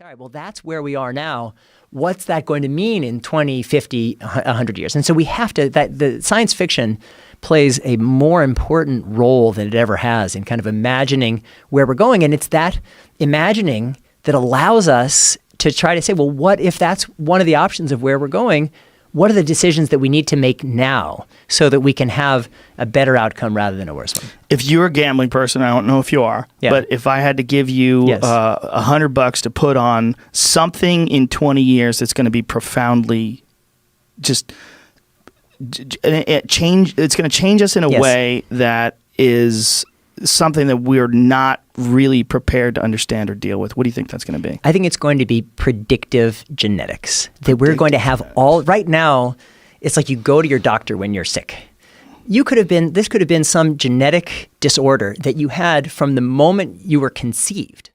All right, well, that's where we are now. What's that going to mean in 20, 50, 100 years? And so we have to, the science fiction plays a more important role than it ever has in kind of imagining where we're going. And it's that imagining that allows us to try to say, well, what if that's one of the options of where we're going? What are the decisions that we need to make now so that we can have a better outcome rather than a worse one? If you're a gambling person, I don't know if you are, but if I had to give you $100 to put on something in 20 years that's going to be profoundly just it's going to change us in a way that is something that we're not really prepared to understand or deal with. What do you think that's going to be? I think it's going to be predictive genetics. That we're going to have all, right now, it's like you go to your doctor when you're sick. This could have been some genetic disorder that you had from the moment you were conceived.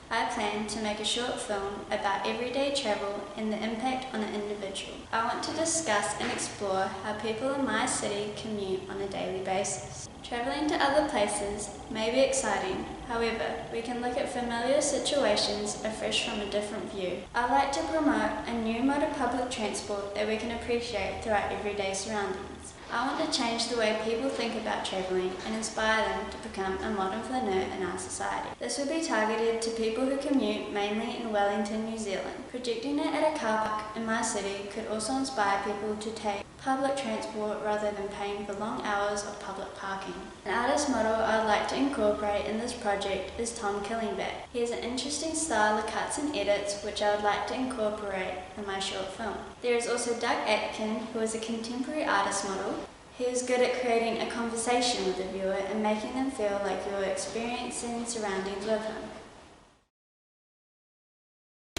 I plan to make a short film about everyday travel and the impact on an individual. I want to discuss and explore how people in my city commute on a daily basis. Traveling to other places may be exciting, however, we can look at familiar situations afresh from a different view. I like to promote a new mode of public transport that we can appreciate through our everyday surroundings. I want to change the way people think about travelling and inspire them to become a modern flaneur in our society. This will be targeted to people who commute mainly in Wellington, New Zealand. Projecting it at a car park in my city could also inspire people to take public transport rather than paying for long hours of public parking. An artist model I would like to incorporate in this project is Tom Killingback. He has an interesting style of cuts and edits which I would like to incorporate in my short film. There is also Doug Atkin, who is a contemporary artist model. He is good at creating a conversation with the viewer and making them feel like you are experiencing surroundings with him.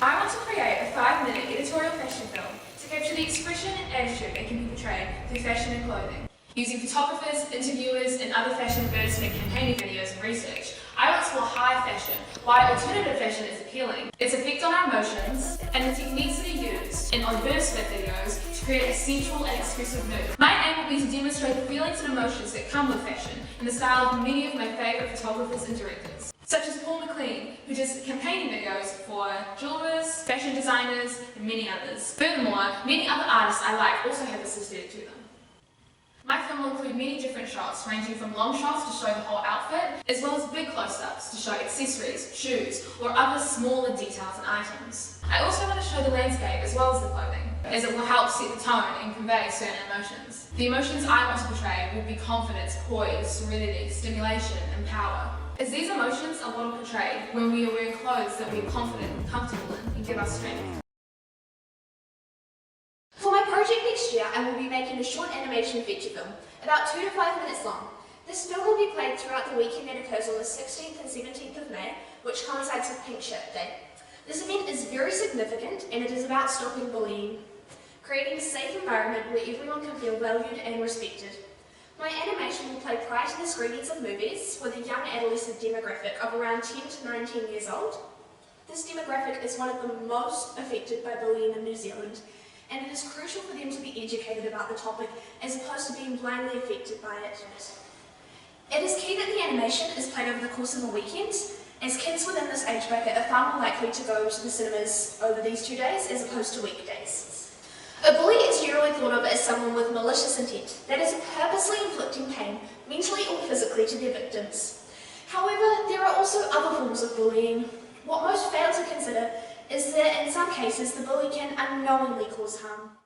I want to create a 5-minute editorial fashion film to capture the expression and attitude that can be portrayed through fashion and clothing. Using photographers, interviewers, and other fashion advertisement campaigning videos and research, I want to explore high fashion, why alternative fashion is appealing, its effect on our emotions, and the techniques that are used in advertisement videos to create a sensual and expressive mood. My aim will be to demonstrate the feelings and emotions that come with fashion in the style of many of my favourite photographers and directors, such as Paul McLean, who does campaigning videos for jewelers, fashion designers, and many others. Furthermore, many other artists I like also have this aesthetic to them. My film will include many different shots, ranging from long shots to show the whole outfit, as well as big close-ups to show accessories, shoes, or other smaller details and items. I also want to show the landscape as well as the clothing, as it will help set the tone and convey certain emotions. The emotions I want to portray will be confidence, poise, serenity, stimulation, and power. As these emotions are what are portrayed when we are wearing clothes that we are confident and comfortable in and give us strength. For my project next year, I will be making a short animation feature film, about 2 to 5 minutes long. This film will be played throughout the weekend that occurs on the 16th and 17th of May, which coincides with Pink Shirt Day. This event is very significant and it is about stopping bullying, creating a safe environment where everyone can feel valued and respected. My animation will play prior to the screenings of movies with a young adolescent demographic of around 10 to 19 years old. This demographic is one of the most affected by bullying in New Zealand, and it is crucial for them to be educated about the topic as opposed to being blindly affected by it. It is key that the animation is played over the course of a weekend, as kids within this age bracket are far more likely to go to the cinemas over these 2 days as opposed to weekdays. A bully is generally thought of as someone with malicious intent, that is purposely inflicting pain, mentally or physically, to their victims. However, there are also other forms of bullying. What most fail to consider is that in some cases the bully can unknowingly cause harm.